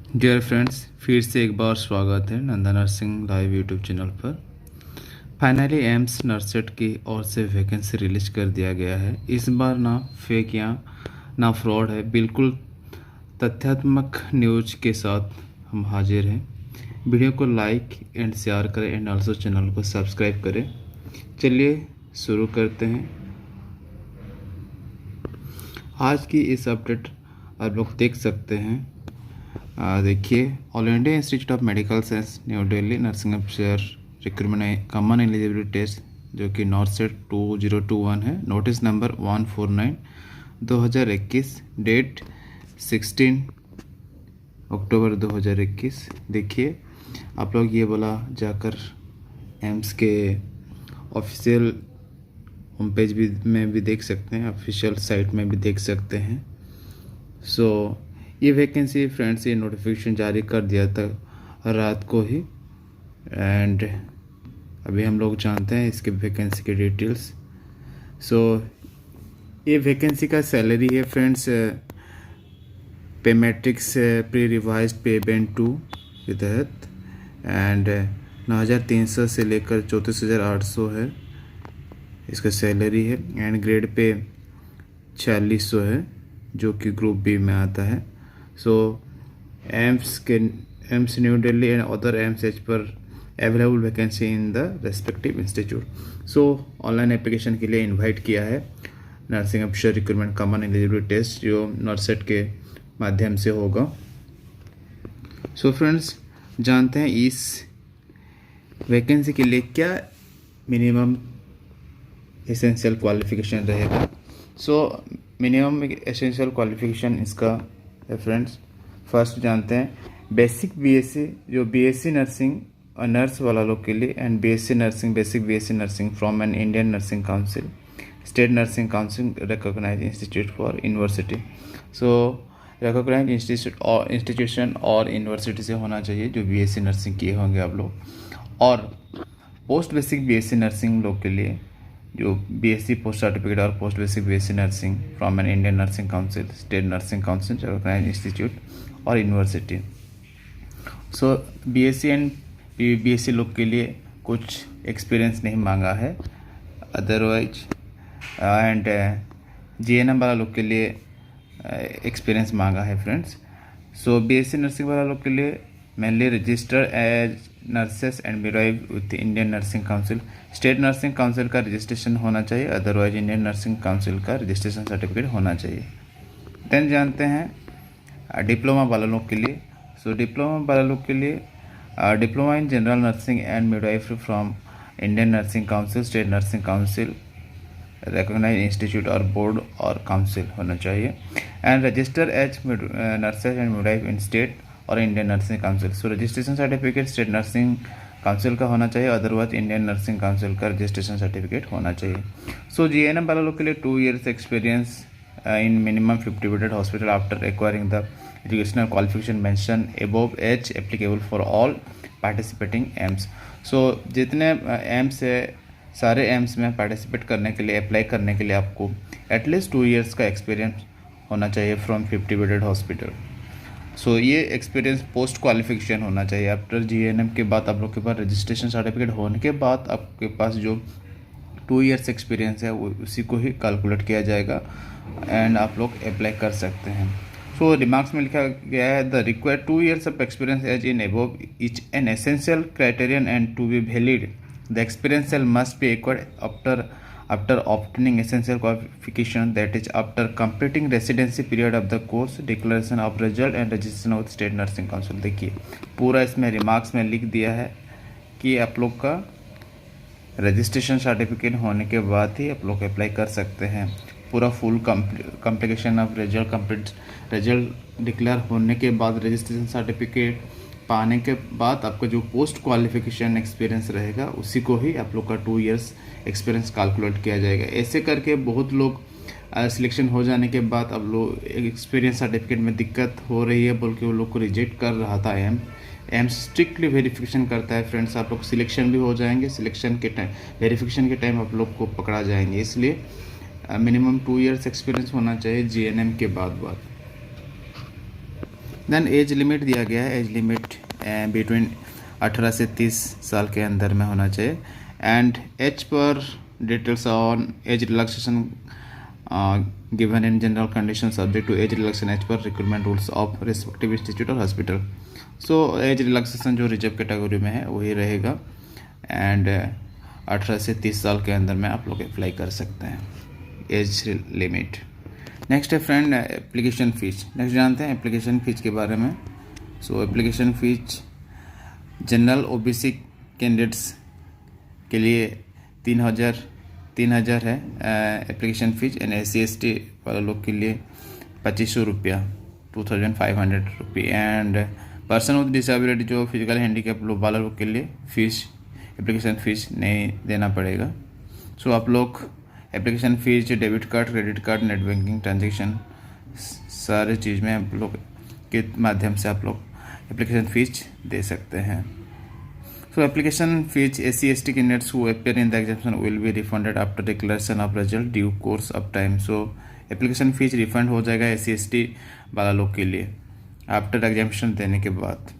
Dear friends, फिर से एक बार स्वागत है Nanda nursing live YouTube channel पर। फाइनली एम्स नर्सेट की ओर से वैकेंसी रिलीज कर दिया गया है। इस बार ना फेक या ना फ्रॉड है, बिल्कुल तथ्यात्मक न्यूज के साथ हम हाजिर हैं। वीडियो को लाइक एंड शेयर करें एंड ऑल्सो चैनल को सब्सक्राइब करें। चलिए शुरू करते हैं आज की इस अपडेट। आप लोग देख सकते हैं, देखिए, all India institute of medical science new Delhi nursing अफसर रिक्रूटमेंट कॉमन एलिजिबिलिटी टेस्ट जो कि नॉर्सेट 2021 है, नोटिस नंबर 149 2021, डेट 16 अक्टूबर 2021। देखिए, आप लोग ये बोला जाकर एम्स के ऑफिशियल होम पेज में भी देख सकते हैं, ऑफिशियल साइट में भी देख सकते हैं। ये वैकेंसी फ्रेंड्स, ये नोटिफिकेशन जारी कर दिया था रात को ही, एंड अभी हम लोग जानते हैं इसके वैकेंसी के डिटेल्स। ये वैकेंसी का सैलरी है फ्रेंड्स, पे मैट्रिक्स प्री रिवाइज पे बैंड 2 के तहत, एंड 9,300 से लेकर 34,800 है इसका सैलरी है, एंड ग्रेड पे 4600 है जो कि ग्रुप बी में आता है। AIIMS New Delhi and other AIIMS एच पर available vacancy in the respective institute. Online application के लिए इनवाइट किया है नर्सिंग अफसर रिक्रूटमेंट कॉमन एलिजिबिलिटी टेस्ट जो नॉर्सेट के माध्यम से होगा। फ्रेंड्स, जानते हैं इस वैकेंसी के लिए क्या मिनिमम एसेंशियल क्वालिफिकेशन रहेगा। मिनिमम एसेंशियल क्वालिफिकेशन इसका है फ्रेंड्स। फर्स्ट जानते हैं बेसिक बीएससी, जो बीएससी नर्सिंग और नर्स वाला लोग के लिए, and BSc nursing, basic BSc nursing from an Indian nursing council, state nursing council recognise institute for university. Recognise institution और यूनिवर्सिटी से होना चाहिए जो बीएससी नर्सिंग किए होंगे आप लोग। और पोस्ट बेसिक बीएससी नर्सिंग लोग के लिए जो बीएससी पोस्ट सर्टिफिकेट और post basic BSc nursing from an Indian nursing council, state nursing council recognised institute और यूनिवर्सिटी। बीएससी एंड बीएससी लोग के लिए कुछ एक्सपीरियंस नहीं मांगा है अदरवाइज, एंड जीएनएम वाला लोग के लिए एक्सपीरियंस मांगा है फ्रेंड्स। बीएससी नर्सिंग वाला लोग के लिए mainly register as nurses and midwife with Indian nursing council, state nursing council का रजिस्ट्रेशन होना चाहिए, अदरवाइज इंडियन नर्सिंग काउंसिल का रजिस्ट्रेशन सर्टिफिकेट होना चाहिए। देन जानते हैं डिप्लोमा वाला लोग के लिए। डिप्लोमा वाला लोग के लिए diploma in general nursing and midwifery from Indian nursing council, state nursing council recognised institute और बोर्ड और काउंसिल होना चाहिए, and register as nurses and midwife in state और Indian nursing council. Registration certificate state nursing council का होना चाहिए, otherwise Indian nursing council का registration certificate होना चाहिए। जीएनएम वाला लोग के लिए 2 years experience in minimum 50 bedded hospital after acquiring the educational qualification mention above as applicable for all participating AIIMS. जितने एम्स है, सारे एम्स में पार्टिसिपेट करने के लिए, अप्लाई करने के लिए आपको एटलीस्ट 2 years का एक्सपीरियंस होना चाहिए फ्रॉम 50 bedded हॉस्पिटल। ये एक्सपीरियंस पोस्ट क्वालिफिकेशन होना चाहिए। आफ्टर जीएनएम के बाद आप लोग के पास रजिस्ट्रेशन सर्टिफिकेट होने के बाद आपके पास जो 2 years एक्सपीरियंस है वो उसी को ही कैलकुलेट किया जाएगा एंड आप लोग अप्लाई कर सकते हैं। रिमार्क्स में लिखा गया है the required 2 years of experience as in above each an essential criterion and to be valid the experience must be acquired after obtaining essential qualification, that is after completing residency period of the course, declaration of result and registration with state nursing council। देखिए, पूरा इसमें remarks में लिख दिया है कि आप लोग का रजिस्ट्रेशन सर्टिफिकेट होने के बाद ही आप लोग अप्लाई कर सकते हैं। पूरा full complication of result declare होने के बाद, रजिस्ट्रेशन सर्टिफिकेट पाने के बाद आपका जो पोस्ट क्वालिफिकेशन एक्सपीरियंस रहेगा उसी को ही आप लोग का 2 years एक्सपीरियंस कैलकुलेट किया जाएगा। ऐसे करके बहुत लोग सिलेक्शन हो जाने के बाद अब लोग एक्सपीरियंस सर्टिफिकेट में दिक्कत हो रही है बोल के वो लोग को रिजेक्ट कर रहा था। एम स्ट्रिक्टली वेरिफिकेशन करता है फ्रेंड्स। आप लोग सिलेक्शन भी हो जाएंगे, सिलेक्शन के टाइम, वेरिफिकेशन के टाइम आप लोग को पकड़ा जाएंगे, इसलिए मिनिमम 2 years एक्सपीरियंस होना चाहिए जीएनएम के बाद। देन एज लिमिट दिया गया है, एज लिमिट बिटवीन 18 से 30 साल के अंदर में होना चाहिए। And age per details on age relaxation given in general condition subject to age relaxation as per recruitment rules of respective institute और हॉस्पिटल। सो एज रिलैक्सेशन जो रिजर्व कैटेगरी में है वही रहेगा। एंड 18 से 30 साल के अंदर में आप लोग अप्लाई कर सकते हैं, एज लिमिट। नेक्स्ट है फ्रेंड एप्लीकेशन फ़ीस। नेक्स्ट जानते हैं एप्लीकेशन फ़ीस के बारे में। सो application fees general OBC candidates के लिए 3,000 है एप्लीकेशन फ़ीस। एंड SC/ST वाले लोग के लिए 2500 रुपया, 2,500 रुपये। एंड पर्सन विद डिसेबिलिटी जो फिजिकल हैंडीकैप वाले लोग के लिए फ़ीस एप्लीकेशन फ़ीस नहीं देना पड़ेगा। सो आप लोग application fees debit card, credit card, net banking transaction सारे चीज़ में आप लोग के माध्यम से आप लोग एप्लीकेशन फ़ीस दे सकते हैं। सो application fees SC/ST candidates who appear in the examination will be refunded after declaration of result due course of time. So application fees refund हो जाएगा SC/ST वाला लोग के लिए आफ्टर एग्जामिनेशन देने के बाद।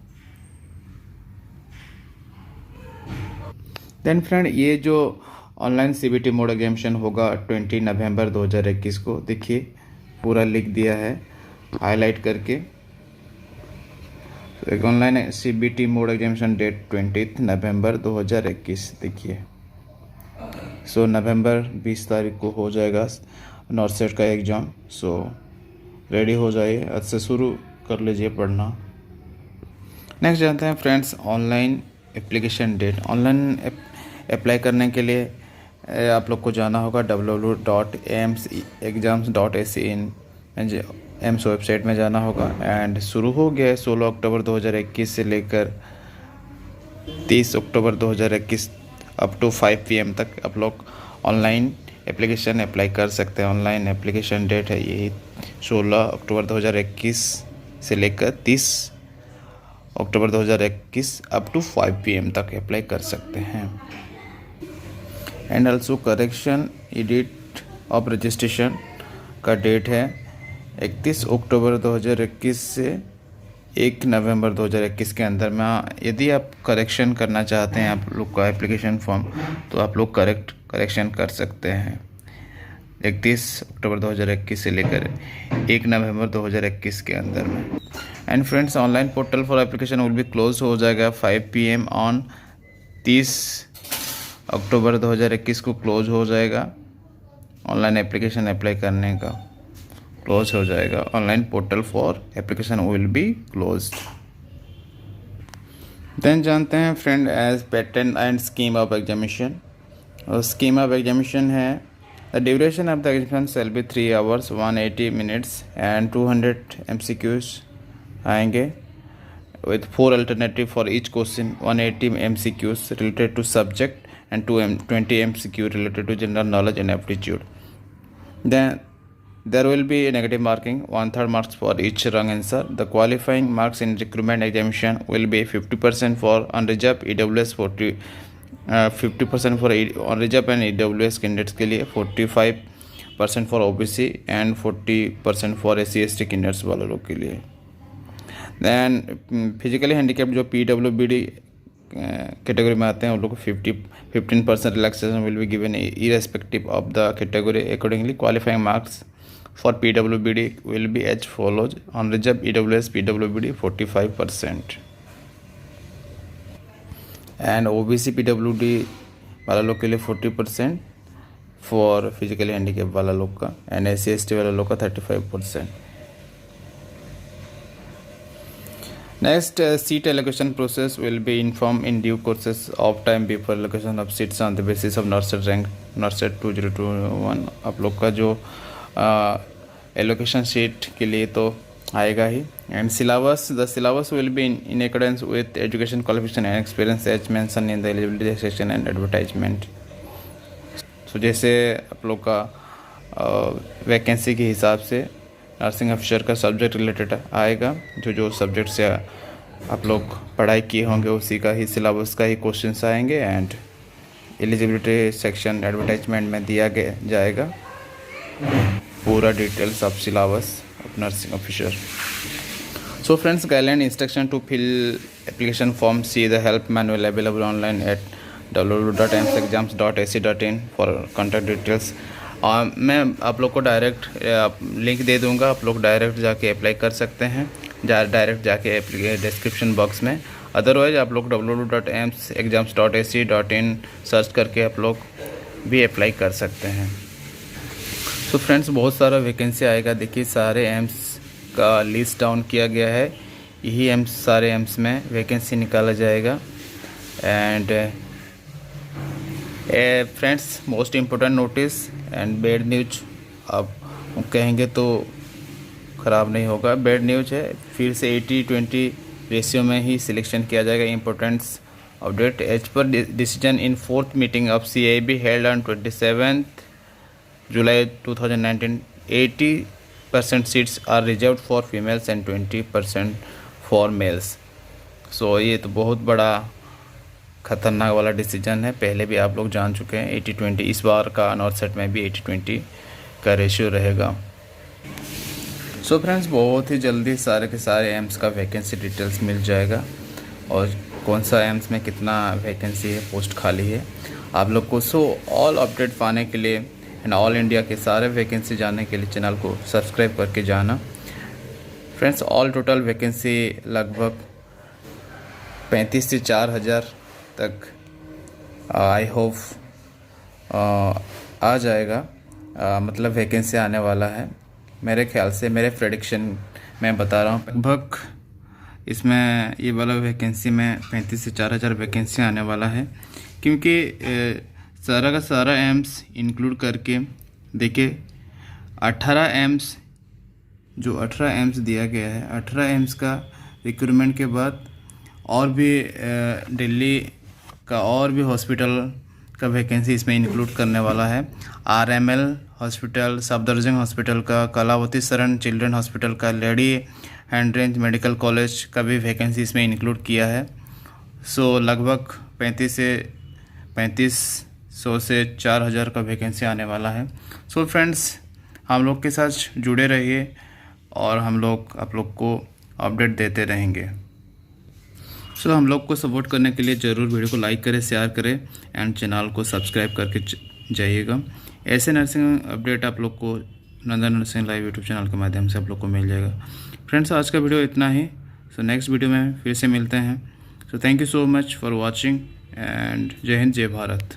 देन फ्रेंड ये जो ऑनलाइन CBT मोड एग्जामिनेशन होगा 20 नवंबर 2021 को, देखिए पूरा लिख दिया है हाईलाइट करके। तो एक online CBT mode examination date 20 नवंबर 2021 देखिए। सो नवंबर 20 तारीख को हो जाएगा नॉर्थ सेट का एग्ज़ाम। सो रेडी हो जाइए, आज से शुरू कर लीजिए पढ़ना। नेक्स्ट जानते हैं friends online application date. Online apply करने के लिए आप लोग को जाना होगा www.aimsexams.ac इन एम्स वेबसाइट में जाना होगा। एंड शुरू हो गया है 16 अक्टूबर 2021 से लेकर 30 अक्टूबर 2021 अप टू 5 PM तक आप लोग ऑनलाइन एप्लीकेशन अप्लाई कर सकते हैं। ऑनलाइन एप्लीकेशन डेट है यही 16 अक्टूबर 2021 से लेकर 30 अक्टूबर 2021 अप टू 5 PM तक अप्लाई कर सकते हैं। And also correction edit of registration का डेट है 31 अक्टूबर 2021 से 1 नवंबर 2021 के अंदर में। यदि आप करेक्शन करना चाहते हैं आप लोग का एप्लीकेशन फॉर्म, तो आप लोग करेक्शन कर सकते हैं 31 अक्टूबर 2021 से लेकर 1 नवंबर 2021 के अंदर में। And friends online portal for application will be close हो जाएगा 5 PM ऑन 30 अक्टूबर 2021 को क्लोज हो जाएगा। ऑनलाइन एप्लीकेशन अप्लाई करने का क्लोज हो जाएगा। Online portal for application will be closed. Then जानते हैं friend age pattern and scheme of examination. और स्कीम ऑफ एग्जामिनेशन है the duration of the examination shall be 3 hours 180 minutes and 200 MCQs आएंगे with 4 alternative for each question, 180 MCQs related to subject and 20 MCQ related to general knowledge and aptitude. Then there will be a negative marking, 1/3 marks for each wrong answer. The qualifying marks in recruitment examination will be 50% for unreserved EWS, 50% for unreserved and EWS candidates के लिए, 45% for OBC and 40% for SC/ST candidates वाले लोग के लिए। Then physically handicap जो PWBD category में आते हैं उन लोग को 15% relaxation will be given irrespective of the category. Accordingly qualifying marks for PWBD will be as follows. On reserve EWS PWBD 45% and OBC PWD वाला लोग के लिए 40% फॉर फिजिकली हैंडीकैप वाला लोग का, एंड SC/ST वाला लोग का 35%। Next, seat allocation process will be informed in due courses of time before allocation of seats on the basis of NORCET rank NORCET 2021। आप लोग का जो allocation sheet के लिए तो आएगा ही। And the syllabus will be in accordance with education qualification and experience as mentioned in the eligibility section and advertisement। so जैसे आप लोग का वैकेंसी के हिसाब से नर्सिंग ऑफिसर का सब्जेक्ट रिलेटेड आएगा, जो सब्जेक्ट से आप लोग पढ़ाई किए होंगे उसी का ही सिलेबस का ही क्वेश्चंस आएंगे। एंड एलिजिबिलिटी सेक्शन एडवर्टाइजमेंट में दिया जाएगा पूरा details of syllabus of nursing officer. So friends, guideline instruction to fill application form. See the help manual available online at www.amsexams.ac.in for contact details. मैं आप लोग को डायरेक्ट लिंक दे दूंगा, आप लोग डायरेक्ट जाके अप्लाई कर सकते हैं, डायरेक्ट जाके डिस्क्रिप्शन बॉक्स में। अदरवाइज आप लोग www.amsexams.ac.in सर्च करके आप लोग भी अप्लाई कर सकते हैं। सो फ्रेंड्स, बहुत सारा वैकेंसी आएगा। देखिए सारे एम्स का लिस्ट डाउन किया गया है, यही एम्स सारे एम्स में वैकेंसी निकाला जाएगा। And friends, most important notice and bad news, आप कहेंगे तो ख़राब नहीं होगा, बैड न्यूज है। फिर से 80-20 रेशियो में ही सिलेक्शन किया जाएगा। इम्पोर्टेंट्स अपडेट, एज पर decision in 4th meeting of CIB held on 27 July 2019, 80% seats are reserved for females and 20% for males. So ये तो बहुत बड़ा ख़तरनाक वाला डिसीजन है, पहले भी आप लोग जान चुके हैं। 80-20 इस बार का नॉर्थ में भी 80-20 का रेशियो रहेगा। सो फ्रेंड्स, बहुत ही जल्दी सारे के सारे एम्स का वैकेंसी डिटेल्स मिल जाएगा और कौन सा एम्स में कितना वैकेंसी है, पोस्ट खाली है आप लोग को। सो ऑल अपडेट पाने के लिए एंड ऑल इंडिया के सारे वैकेंसी जानने के लिए चैनल को सब्सक्राइब करके जाना। फ्रेंड्स, ऑल टोटल वैकेंसी लगभग 35 से 4,000 तक आई होप आ जाएगा, मतलब वैकेंसी आने वाला है मेरे ख्याल से। मेरे प्रेडिक्शन मैं बता रहा हूँ, लगभग इसमें ये वाला वैकेंसी में 35 से 4,000 वैकेंसी आने वाला है, क्योंकि सारा का सारा एम्स इंक्लूड करके देखिए 18 एम्स, जो 18 एम्स दिया गया है, 18 एम्स का रिक्रूटमेंट के बाद और भी दिल्ली का और भी हॉस्पिटल का वैकेंसी इसमें इंक्लूड करने वाला है। RML हॉस्पिटल, सफदरजंग हॉस्पिटल का, कलावती शरण चिल्ड्रन हॉस्पिटल का, लेडी हैंड्रेंज मेडिकल कॉलेज का भी वैकेंसी इसमें इंक्लूड किया है। सो लगभग 3500 से 4,000 का वैकेंसी आने वाला है। सो फ्रेंड्स, हम लोग के साथ जुड़े रहिए और हम लोग आप लोग को अपडेट देते रहेंगे। सो हम लोग को सपोर्ट करने के लिए ज़रूर वीडियो को लाइक करें, शेयर करें एंड चैनल को सब्सक्राइब करके जाइएगा। ऐसे नर्सिंग अपडेट आप लोग को नंदन नर्सिंग लाइव यूट्यूब चैनल के माध्यम से आप लोग को मिल जाएगा। फ्रेंड्स, आज का वीडियो इतना ही। सो नेक्स्ट वीडियो में फिर से मिलते हैं। So thank you so much for watching and जय हिंद, जय भारत।